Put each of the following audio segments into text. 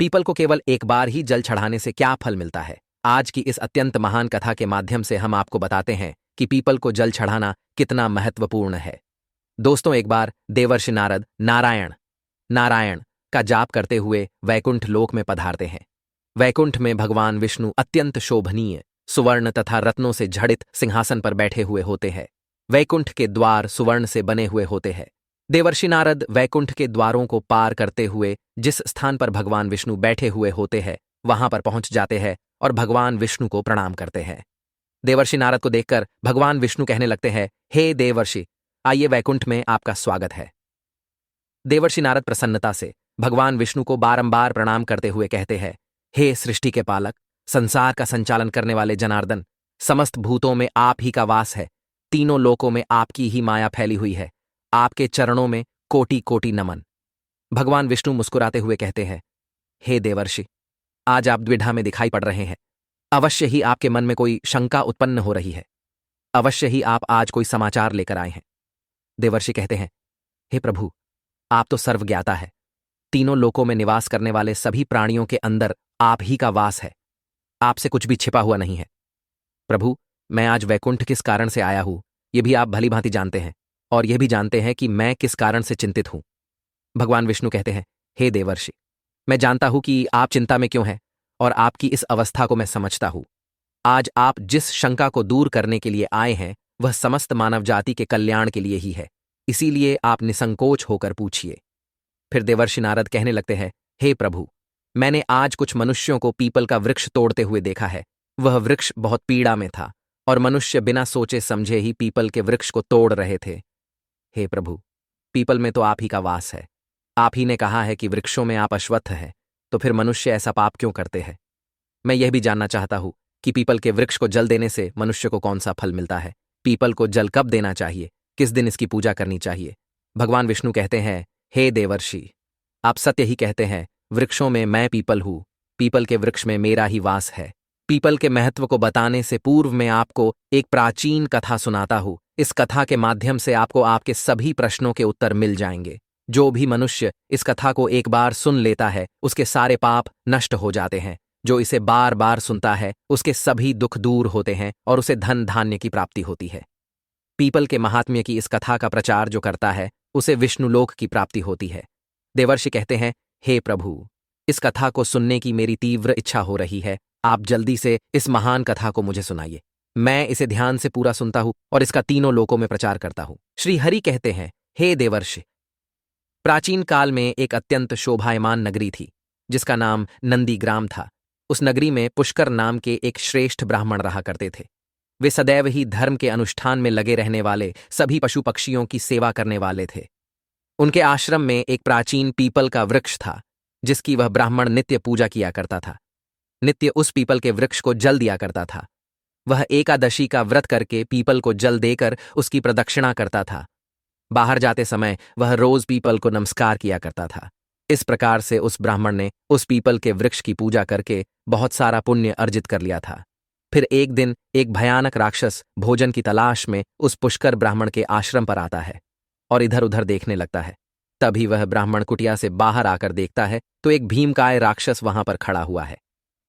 People को केवल एक बार ही जल चढ़ाने से क्या फल मिलता है? आज की इस अत्यंत महान कथा के माध्यम से हम आपको बताते हैं कि पीपल को जल चढ़ाना कितना महत्वपूर्ण है। दोस्तों, एक बार देवर्षि नारद नारायण नारायण का जाप करते हुए वैकुंठ लोक में पधारते हैं। वैकुंठ में भगवान विष्णु अत्यंत शोभनीय सुवर्ण तथा रत्नों से जड़ित सिंहासन पर बैठे हुए होते हैं। वैकुंठ के द्वार सुवर्ण से बने हुए होते हैं। देवर्षि नारद वैकुंठ के द्वारों को पार करते हुए जिस स्थान पर भगवान विष्णु बैठे हुए होते हैं वहां पर पहुंच जाते हैं और भगवान विष्णु को प्रणाम करते हैं। देवर्षि नारद को देखकर भगवान विष्णु कहने लगते हैं, हे देवर्षि, आइए, वैकुंठ में आपका स्वागत है। देवर्षि नारद प्रसन्नता से भगवान विष्णु को बारंबार प्रणाम करते हुए कहते हैं, हे सृष्टि के पालक, संसार का संचालन करने वाले जनार्दन, समस्त भूतों में आप ही का वास है। तीनों लोकों में आपकी ही माया फैली हुई है। आपके चरणों में कोटि कोटि नमन। भगवान विष्णु मुस्कुराते हुए कहते हैं, हे देवर्षि, आज आप द्विधा में दिखाई पड़ रहे हैं। अवश्य ही आपके मन में कोई शंका उत्पन्न हो रही है। अवश्य ही आप आज कोई समाचार लेकर आए हैं। देवर्षि कहते हैं, हे प्रभु, आप तो सर्वज्ञाता है। तीनों लोकों में निवास करने वाले सभी प्राणियों के अंदर आप ही का वास है। आपसे कुछ भी छिपा हुआ नहीं है। प्रभु, मैं आज वैकुंठ किस कारण से आया हूं, यह भी आप भली भांति जानते हैं, और यह भी जानते हैं कि मैं किस कारण से चिंतित हूं। भगवान विष्णु कहते हैं, हे देवर्षि, मैं जानता हूं कि आप चिंता में क्यों हैं, और आपकी इस अवस्था को मैं समझता हूं। आज आप जिस शंका को दूर करने के लिए आए हैं वह समस्त मानव जाति के कल्याण के लिए ही है। इसीलिए आप निसंकोच होकर पूछिए। फिर देवर्षि नारद कहने लगते हैं, हे प्रभु, मैंने आज कुछ मनुष्यों को पीपल का वृक्ष तोड़ते हुए देखा है। वह वृक्ष बहुत पीड़ा में था और मनुष्य बिना सोचे समझे ही पीपल के वृक्ष को तोड़ रहे थे। हे प्रभु, पीपल में तो आप ही का वास है। आप ही ने कहा है कि वृक्षों में आप अश्वत्थ हैं, तो फिर मनुष्य ऐसा पाप क्यों करते हैं? मैं यह भी जानना चाहता हूं कि पीपल के वृक्ष को जल देने से मनुष्य को कौन सा फल मिलता है। पीपल को जल कब देना चाहिए, किस दिन इसकी पूजा करनी चाहिए? भगवान विष्णु कहते हैं, हे देवर्षि, आप सत्य ही कहते हैं। वृक्षों में मैं पीपल हूं। पीपल के वृक्ष में मेरा ही वास है। पीपल के महत्व को बताने से पूर्व मैं आपको एक प्राचीन कथा सुनाता हूं। इस कथा के माध्यम से आपको आपके सभी प्रश्नों के उत्तर मिल जाएंगे। जो भी मनुष्य इस कथा को एक बार सुन लेता है उसके सारे पाप नष्ट हो जाते हैं। जो इसे बार बार सुनता है उसके सभी दुख दूर होते हैं और उसे धन धान्य की प्राप्ति होती है। पीपल के महात्म्य की इस कथा का प्रचार जो करता है उसे विष्णुलोक की प्राप्ति होती है। देवर्षि कहते हैं, हे प्रभु, इस कथा को सुनने की मेरी तीव्र इच्छा हो रही है। आप जल्दी से इस महान कथा को मुझे सुनाइए। मैं इसे ध्यान से पूरा सुनता हूं और इसका तीनों लोकों में प्रचार करता हूं। श्री हरि कहते हैं, हे देवर्षि, प्राचीन काल में एक अत्यंत शोभायमान नगरी थी जिसका नाम नंदीग्राम था। उस नगरी में पुष्कर नाम के एक श्रेष्ठ ब्राह्मण रहा करते थे। वे सदैव ही धर्म के अनुष्ठान में लगे रहने वाले, सभी पशु पक्षियों की सेवा करने वाले थे। उनके आश्रम में एक प्राचीन पीपल का वृक्ष था जिसकी वह ब्राह्मण नित्य पूजा किया करता था। नित्य उस पीपल के वृक्ष को जल दिया करता था। वह एकादशी का व्रत करके पीपल को जल देकर उसकी प्रदक्षिणा करता था। बाहर जाते समय वह रोज पीपल को नमस्कार किया करता था। इस प्रकार से उस ब्राह्मण ने उस पीपल के वृक्ष की पूजा करके बहुत सारा पुण्य अर्जित कर लिया था। फिर एक दिन एक भयानक राक्षस भोजन की तलाश में उस पुष्कर ब्राह्मण के आश्रम पर आता है और इधर उधर देखने लगता है। तभी वह ब्राह्मण कुटिया से बाहर आकर देखता है तो एक भीमकाय राक्षस वहां पर खड़ा हुआ है।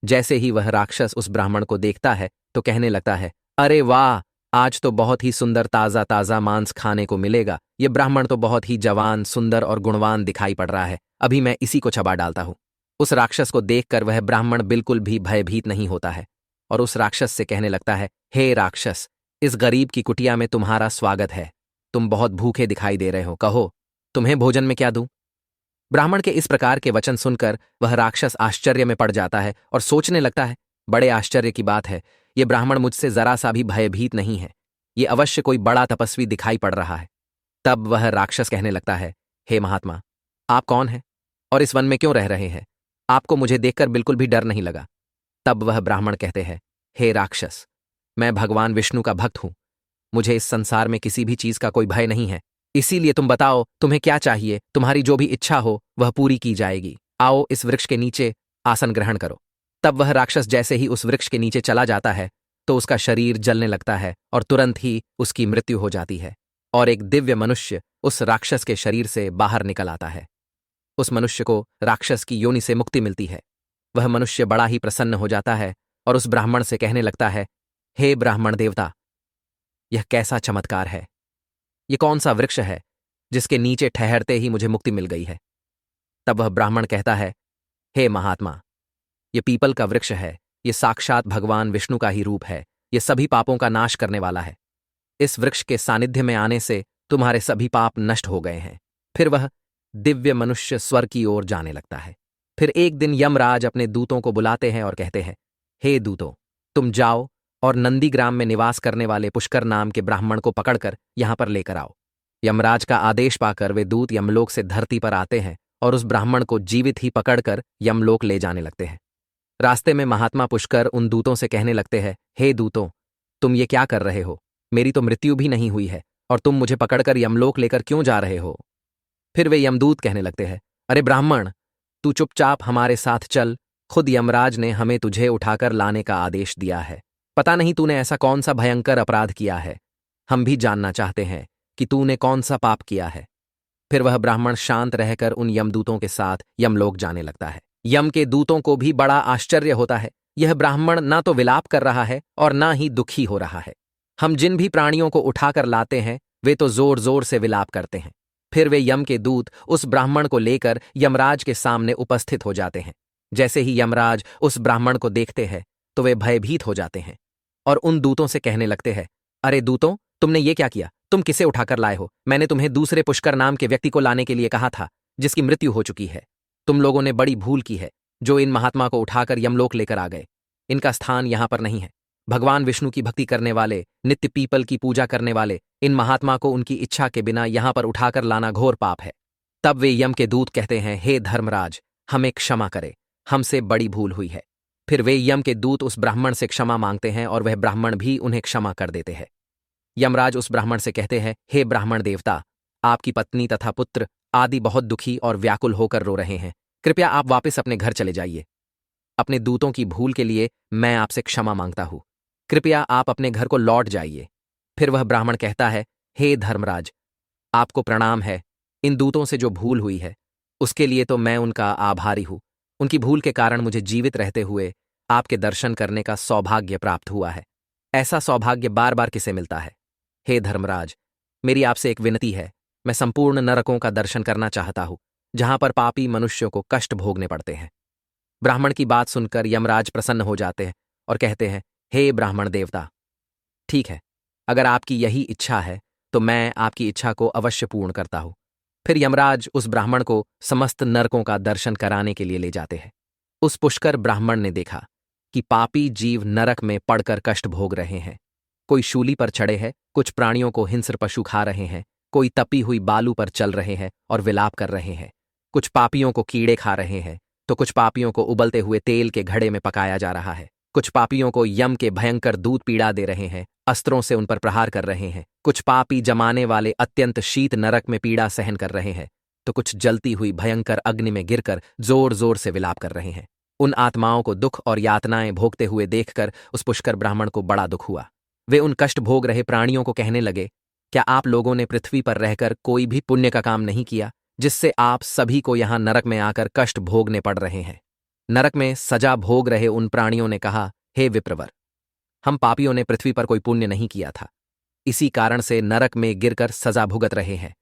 जैसे ही वह राक्षस उस ब्राह्मण को देखता है तो कहने लगता है, अरे वाह, आज तो बहुत ही सुंदर ताज़ा ताज़ा मांस खाने को मिलेगा। ये ब्राह्मण तो बहुत ही जवान, सुंदर और गुणवान दिखाई पड़ रहा है। अभी मैं इसी को चबा डालता हूं। उस राक्षस को देखकर वह ब्राह्मण बिल्कुल भी भयभीत नहीं होता है और उस राक्षस से कहने लगता है, हे राक्षस, इस गरीब की कुटिया में तुम्हारा स्वागत है। तुम बहुत भूखे दिखाई दे रहे हो, कहो तुम्हें भोजन में क्या दूं? ब्राह्मण के इस प्रकार के वचन सुनकर वह राक्षस आश्चर्य में पड़ जाता है और सोचने लगता है, बड़े आश्चर्य की बात है, ये ब्राह्मण मुझसे जरा सा भी भयभीत नहीं है। ये अवश्य कोई बड़ा तपस्वी दिखाई पड़ रहा है। तब वह राक्षस कहने लगता है, हे महात्मा, आप कौन हैं और इस वन में क्यों रह रहे हैं? आपको मुझे देखकर बिल्कुल भी डर नहीं लगा। तब वह ब्राह्मण कहते हैं, हे राक्षस, मैं भगवान विष्णु का भक्त हूं। मुझे इस संसार में किसी भी चीज का कोई भय नहीं है। इसीलिए तुम बताओ, तुम्हें क्या चाहिए? तुम्हारी जो भी इच्छा हो वह पूरी की जाएगी। आओ, इस वृक्ष के नीचे आसन ग्रहण करो। तब वह राक्षस जैसे ही उस वृक्ष के नीचे चला जाता है तो उसका शरीर जलने लगता है और तुरंत ही उसकी मृत्यु हो जाती है और एक दिव्य मनुष्य उस राक्षस के शरीर से बाहर निकल आता है। उस मनुष्य को राक्षस की योनि से मुक्ति मिलती है। वह मनुष्य बड़ा ही प्रसन्न हो जाता है और उस ब्राह्मण से कहने लगता है, हे ब्राह्मण देवता, यह कैसा चमत्कार है। ये कौन सा वृक्ष है जिसके नीचे ठहरते ही मुझे मुक्ति मिल गई है। तब वह ब्राह्मण कहता है, हे महात्मा, ये पीपल का वृक्ष है। ये साक्षात भगवान विष्णु का ही रूप है। ये सभी पापों का नाश करने वाला है। इस वृक्ष के सानिध्य में आने से तुम्हारे सभी पाप नष्ट हो गए हैं। फिर वह दिव्य मनुष्य स्वर्ग की ओर जाने लगता है। फिर एक दिन यमराज अपने दूतों को बुलाते हैं और कहते हैं, हे दूतों, तुम जाओ और नंदीग्राम में निवास करने वाले पुष्कर नाम के ब्राह्मण को पकड़कर यहां पर लेकर आओ। यमराज का आदेश पाकर वे दूत यमलोक से धरती पर आते हैं और उस ब्राह्मण को जीवित ही पकड़कर यमलोक ले जाने लगते हैं। रास्ते में महात्मा पुष्कर उन दूतों से कहने लगते हैं, हे दूतों, तुम ये क्या कर रहे हो। मेरी तो मृत्यु भी नहीं हुई है और तुम मुझे पकड़कर यमलोक लेकर क्यों जा रहे हो। फिर वे यमदूत कहने लगते हैं, अरे ब्राह्मण, तू चुपचाप हमारे साथ चल। खुद यमराज ने हमें तुझे उठाकर लाने का आदेश दिया है। पता नहीं तूने ऐसा कौन सा भयंकर अपराध किया है। हम भी जानना चाहते हैं कि तूने कौन सा पाप किया है। फिर वह ब्राह्मण शांत रहकर उन यमदूतों के साथ यमलोक जाने लगता है। यम के दूतों को भी बड़ा आश्चर्य होता है। यह ब्राह्मण ना तो विलाप कर रहा है और ना ही दुखी हो रहा है। हम जिन भी प्राणियों को उठाकर लाते हैं वे तो जोर जोर से विलाप करते हैं। फिर वे यम के दूत उस ब्राह्मण को लेकर यमराज के सामने उपस्थित हो जाते हैं। जैसे ही यमराज उस ब्राह्मण को देखते हैं तो वे भयभीत हो जाते हैं और उन दूतों से कहने लगते हैं, अरे दूतों, तुमने ये क्या किया। तुम किसे उठाकर लाए हो। मैंने तुम्हें दूसरे पुष्कर नाम के व्यक्ति को लाने के लिए कहा था जिसकी मृत्यु हो चुकी है। तुम लोगों ने बड़ी भूल की है जो इन महात्मा को उठाकर यमलोक लेकर आ गए। इनका स्थान यहां पर नहीं है। भगवान विष्णु की भक्ति करने वाले, नित्य पीपल की पूजा करने वाले इन महात्मा को उनकी इच्छा के बिना यहां पर उठाकर लाना घोर पाप है। तब वे यम के दूत कहते हैं, हे धर्मराज, हमें क्षमा करे, हमसे बड़ी भूल हुई है। फिर वे यम के दूत उस ब्राह्मण से क्षमा मांगते हैं और वह ब्राह्मण भी उन्हें क्षमा कर देते हैं। यमराज उस ब्राह्मण से कहते हैं, हे ब्राह्मण देवता, आपकी पत्नी तथा पुत्र आदि बहुत दुखी और व्याकुल होकर रो रहे हैं। कृपया आप वापस अपने घर चले जाइए। अपने दूतों की भूल के लिए मैं आपसे क्षमा मांगता हूं। कृपया आप अपने घर को लौट जाइए। फिर वह ब्राह्मण कहता है, हे धर्मराज, आपको प्रणाम है। इन दूतों से जो भूल हुई है उसके लिए तो मैं उनका आभारी हूं। उनकी भूल के कारण मुझे जीवित रहते हुए आपके दर्शन करने का सौभाग्य प्राप्त हुआ है। ऐसा सौभाग्य बार बार किसे मिलता है। हे धर्मराज, मेरी आपसे एक विनती है। मैं संपूर्ण नरकों का दर्शन करना चाहता हूं जहां पर पापी मनुष्यों को कष्ट भोगने पड़ते हैं। ब्राह्मण की बात सुनकर यमराज प्रसन्न हो जाते हैं और कहते हैं, हे ब्राह्मण देवता, ठीक है, अगर आपकी यही इच्छा है तो मैं आपकी इच्छा को अवश्य पूर्ण करता हूं। फिर यमराज उस ब्राह्मण को समस्त नरकों का दर्शन कराने के लिए ले जाते हैं। उस पुष्कर ब्राह्मण ने देखा कि पापी जीव नरक में पड़कर कष्ट भोग रहे हैं। कोई शूली पर चढ़े हैं, कुछ प्राणियों को हिंस्र पशु खा रहे हैं, कोई तपी हुई बालू पर चल रहे हैं और विलाप कर रहे हैं, कुछ पापियों को कीड़े खा रहे हैं तो कुछ पापियों को उबलते हुए तेल के घड़े में पकाया जा रहा है, कुछ पापियों को यम के भयंकर दूत पीड़ा दे रहे हैं, अस्त्रों से उन पर प्रहार कर रहे हैं, कुछ पापी जमाने वाले अत्यंत शीत नरक में पीड़ा सहन कर रहे हैं, तो कुछ जलती हुई भयंकर अग्नि में गिरकर जोर जोर से विलाप कर रहे हैं। उन आत्माओं को दुख और यातनाएं भोगते हुए देखकर उस पुष्कर ब्राह्मण को बड़ा दुख हुआ। वे उन कष्ट भोग रहे प्राणियों को कहने लगे, क्या आप लोगों ने पृथ्वी पर रहकर कोई भी पुण्य का काम नहीं किया जिससे आप सभी को यहां नरक में आकर कष्ट भोगने पड़ रहे हैं। नरक में सजा भोग रहे उन प्राणियों ने कहा, हे विप्रवर, हम पापियों ने पृथ्वी पर कोई पुण्य नहीं किया था, इसी कारण से नरक में गिरकर सजा भुगत रहे हैं।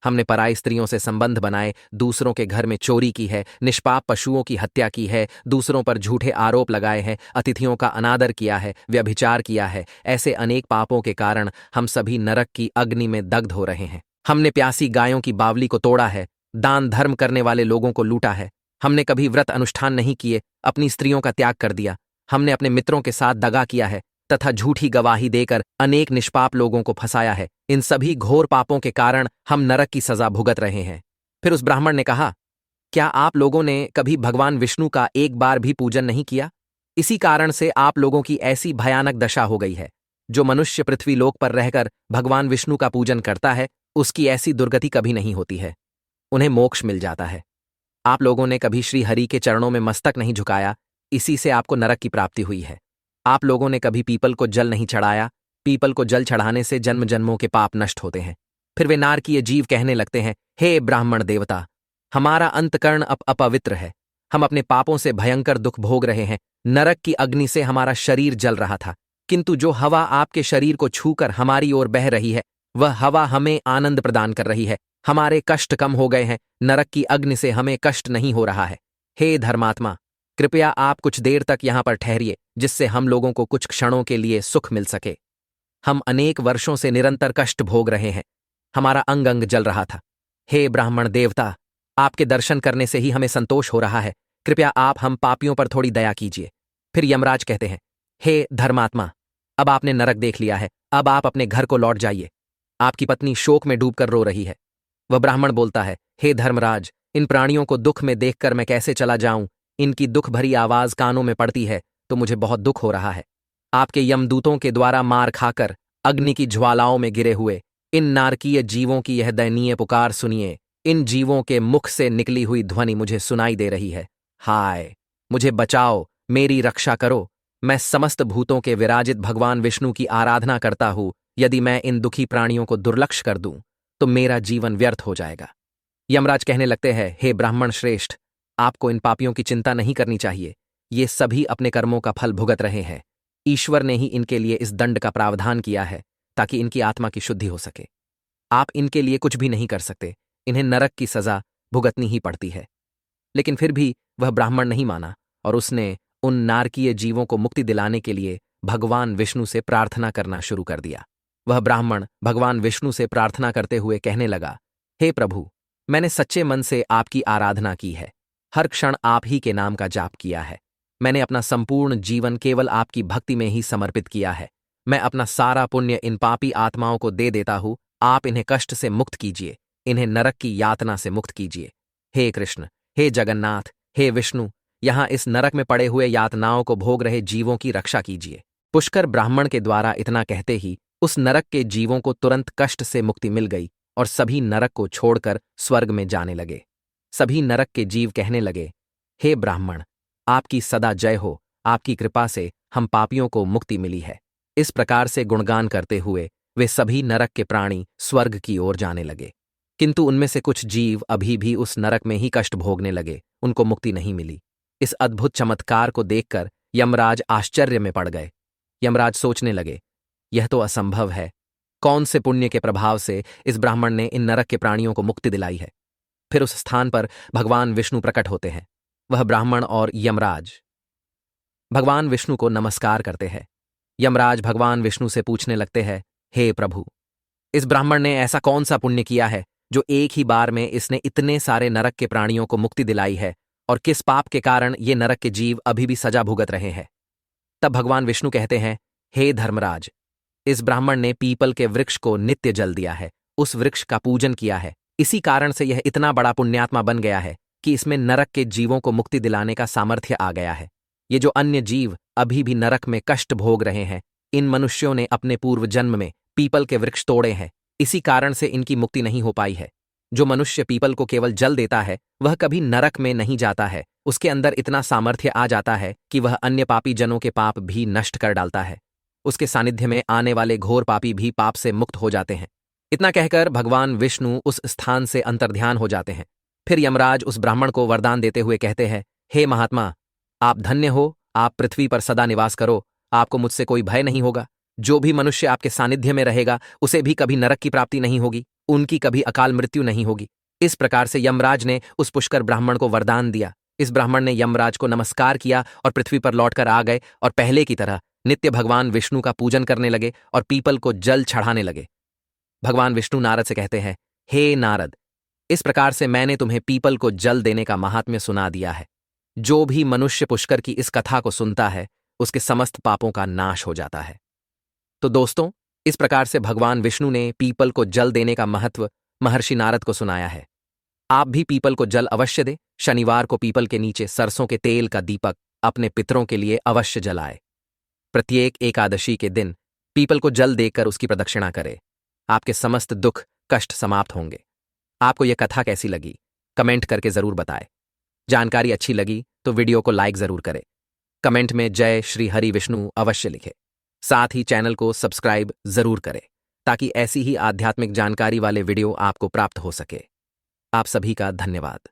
हमने पराई स्त्रियों से संबंध बनाए, दूसरों के घर में चोरी की है, निष्पाप पशुओं की हत्या की है, दूसरों पर झूठे आरोप लगाए हैं, अतिथियों का अनादर किया है, व्यभिचार किया है। ऐसे अनेक पापों के कारण हम सभी नरक की अग्नि में दग्ध हो रहे हैं। हमने प्यासी गायों की बावली को तोड़ा है, दान धर्म करने वाले लोगों को लूटा है। हमने कभी व्रत अनुष्ठान नहीं किए, अपनी स्त्रियों का त्याग कर दिया। हमने अपने मित्रों के साथ दगा किया है तथा झूठी गवाही देकर अनेक निष्पाप लोगों को फंसाया है। इन सभी घोर पापों के कारण हम नरक की सजा भुगत रहे हैं। फिर उस ब्राह्मण ने कहा, क्या आप लोगों ने कभी भगवान विष्णु का एक बार भी पूजन नहीं किया? इसी कारण से आप लोगों की ऐसी भयानक दशा हो गई है। जो मनुष्य पृथ्वी लोक पर रहकर भगवान विष्णु का पूजन करता है उसकी ऐसी दुर्गति कभी नहीं होती है, उन्हें मोक्ष मिल जाता है। आप लोगों ने कभी श्री हरि के चरणों में मस्तक नहीं झुकाया, इसी से आपको नरक की प्राप्ति हुई है। आप लोगों ने कभी पीपल को जल नहीं चढ़ाया, पीपल को जल चढ़ाने से जन्म जन्मों के पाप नष्ट होते हैं। फिर वे नारकीय जीव कहने लगते हैं, हे ब्राह्मण देवता, हमारा अंतकरण अपवित्र है। हम अपने पापों से भयंकर दुख भोग रहे हैं। नरक की अग्नि से हमारा शरीर जल रहा था, किंतु जो हवा आपके शरीर को छूकर हमारी ओर बह रही है, वह हवा हमें आनंद प्रदान कर रही है। हमारे कष्ट कम हो गए हैं। नरक की अग्नि से हमें कष्ट नहीं हो रहा है। हे धर्मात्मा, कृपया आप कुछ देर तक यहां पर ठहरिए, जिससे हम लोगों को कुछ क्षणों के लिए सुख मिल सके। हम अनेक वर्षों से निरंतर कष्ट भोग रहे हैं। हमारा अंग अंग जल रहा था। हे ब्राह्मण देवता, आपके दर्शन करने से ही हमें संतोष हो रहा है। कृपया आप हम पापियों पर थोड़ी दया कीजिए। फिर यमराज कहते हैं, हे धर्मात्मा, अब आपने नरक देख लिया है, अब आप अपने घर को लौट जाइए। आपकी पत्नी शोक में डूबकर रो रही है। वह ब्राह्मण बोलता है, हे धर्मराज, इन प्राणियों को दुख में देखकर मैं कैसे चला जाऊं? इनकी दुख भरी आवाज कानों में पड़ती है तो मुझे बहुत दुख हो रहा है। आपके यमदूतों के द्वारा मार खाकर अग्नि की ज्वालाओं में गिरे हुए इन नारकीय जीवों की यह दयनीय पुकार सुनिए। इन जीवों के मुख से निकली हुई ध्वनि मुझे सुनाई दे रही है। हाय, मुझे बचाओ, मेरी रक्षा करो। मैं समस्त भूतों के विराजित भगवान विष्णु की आराधना करता हूं। यदि मैं इन दुखी प्राणियों को दुर्लक्ष्य कर दूं तो मेरा जीवन व्यर्थ हो जाएगा। यमराज कहने लगते हैं, हे ब्राह्मण श्रेष्ठ, आपको इन पापियों की चिंता नहीं करनी चाहिए। ये सभी अपने कर्मों का फल भुगत रहे हैं। ईश्वर ने ही इनके लिए इस दंड का प्रावधान किया है ताकि इनकी आत्मा की शुद्धि हो सके। आप इनके लिए कुछ भी नहीं कर सकते। इन्हें नरक की सजा भुगतनी ही पड़ती है। लेकिन फिर भी वह ब्राह्मण नहीं माना और उसने उन नारकीय जीवों को मुक्ति दिलाने के लिए भगवान विष्णु से प्रार्थना करना शुरू कर दिया। वह ब्राह्मण भगवान विष्णु से प्रार्थना करते हुए कहने लगा, हे प्रभु, मैंने सच्चे मन से आपकी आराधना की है। हर क्षण आप ही के नाम का जाप किया है। मैंने अपना संपूर्ण जीवन केवल आपकी भक्ति में ही समर्पित किया है। मैं अपना सारा पुण्य इन पापी आत्माओं को दे देता हूं। आप इन्हें कष्ट से मुक्त कीजिए, इन्हें नरक की यातना से मुक्त कीजिए। हे कृष्ण, हे जगन्नाथ, हे विष्णु, यहां इस नरक में पड़े हुए यातनाओं को भोग रहे जीवों की रक्षा कीजिए। पुष्कर ब्राह्मण के द्वारा इतना कहते ही उस नरक के जीवों को तुरंत कष्ट से मुक्ति मिल गई और सभी नरक को छोड़कर स्वर्ग में जाने लगे। सभी नरक के जीव कहने लगे, हे ब्राह्मण, आपकी सदा जय हो। आपकी कृपा से हम पापियों को मुक्ति मिली है। इस प्रकार से गुणगान करते हुए वे सभी नरक के प्राणी स्वर्ग की ओर जाने लगे। किंतु उनमें से कुछ जीव अभी भी उस नरक में ही कष्ट भोगने लगे। उनको मुक्ति नहीं मिली। इस अद्भुत चमत्कार को देखकर यमराज आश्चर्य में पड़ गए। यमराज सोचने लगे, यह तो असंभव है। कौन से पुण्य के प्रभाव से इस ब्राह्मण ने इन नरक के प्राणियों को मुक्ति दिलाई है? फिर उस स्थान पर भगवान विष्णु प्रकट होते हैं। वह ब्राह्मण और यमराज भगवान विष्णु को नमस्कार करते हैं। यमराज भगवान विष्णु से पूछने लगते हैं, हे प्रभु, इस ब्राह्मण ने ऐसा कौन सा पुण्य किया है जो एक ही बार में इसने इतने सारे नरक के प्राणियों को मुक्ति दिलाई है, और किस पाप के कारण ये नरक के जीव अभी भी सजा भुगत रहे हैं? तब भगवान विष्णु कहते हैं, हे धर्मराज, इस ब्राह्मण ने पीपल के वृक्ष को नित्य जल दिया है, उस वृक्ष का पूजन किया है। इसी कारण से यह इतना बड़ा पुण्यात्मा बन गया है कि इसमें नरक के जीवों को मुक्ति दिलाने का सामर्थ्य आ गया है। ये जो अन्य जीव अभी भी नरक में कष्ट भोग रहे हैं, इन मनुष्यों ने अपने पूर्व जन्म में पीपल के वृक्ष तोड़े हैं। इसी कारण से इनकी मुक्ति नहीं हो पाई है। जो मनुष्य पीपल को केवल जल देता है वह कभी नरक में नहीं जाता है। उसके अंदर इतना सामर्थ्य आ जाता है कि वह अन्य पापी जनों के पाप भी नष्ट कर डालता है। उसके सानिध्य में आने वाले घोर पापी भी पाप से मुक्त हो जाते हैं। इतना कहकर भगवान विष्णु उस स्थान से अंतर्ध्यान हो जाते हैं। फिर यमराज उस ब्राह्मण को वरदान देते हुए कहते हैं, हे महात्मा, आप धन्य हो। आप पृथ्वी पर सदा निवास करो। आपको मुझसे कोई भय नहीं होगा। जो भी मनुष्य आपके सानिध्य में रहेगा उसे भी कभी नरक की प्राप्ति नहीं होगी, उनकी कभी अकाल मृत्यु नहीं होगी। इस प्रकार से यमराज ने उस पुष्कर ब्राह्मण को वरदान दिया। इस ब्राह्मण ने यमराज को नमस्कार किया और पृथ्वी पर लौटकर आ गए और पहले की तरह नित्य भगवान विष्णु का पूजन करने लगे और पीपल को जल चढ़ाने लगे। भगवान विष्णु नारद से कहते हैं, हे नारद, इस प्रकार से मैंने तुम्हें पीपल को जल देने का महात्म्य सुना दिया है। जो भी मनुष्य पुष्कर की इस कथा को सुनता है उसके समस्त पापों का नाश हो जाता है। तो दोस्तों, इस प्रकार से भगवान विष्णु ने पीपल को जल देने का महत्व महर्षि नारद को सुनाया है। आप भी पीपल को जल अवश्य दें। शनिवार को पीपल के नीचे सरसों के तेल का दीपक अपने पितरों के लिए अवश्य जलाए। प्रत्येक एकादशी के दिन पीपल को जल देकर उसकी प्रदक्षिणा करें। आपके समस्त दुख कष्ट समाप्त होंगे। आपको यह कथा कैसी लगी कमेंट करके जरूर बताएं। जानकारी अच्छी लगी तो वीडियो को लाइक जरूर करें। कमेंट में जय श्री हरि विष्णु अवश्य लिखें। साथ ही चैनल को सब्सक्राइब जरूर करें ताकि ऐसी ही आध्यात्मिक जानकारी वाले वीडियो आपको प्राप्त हो सके। आप सभी का धन्यवाद।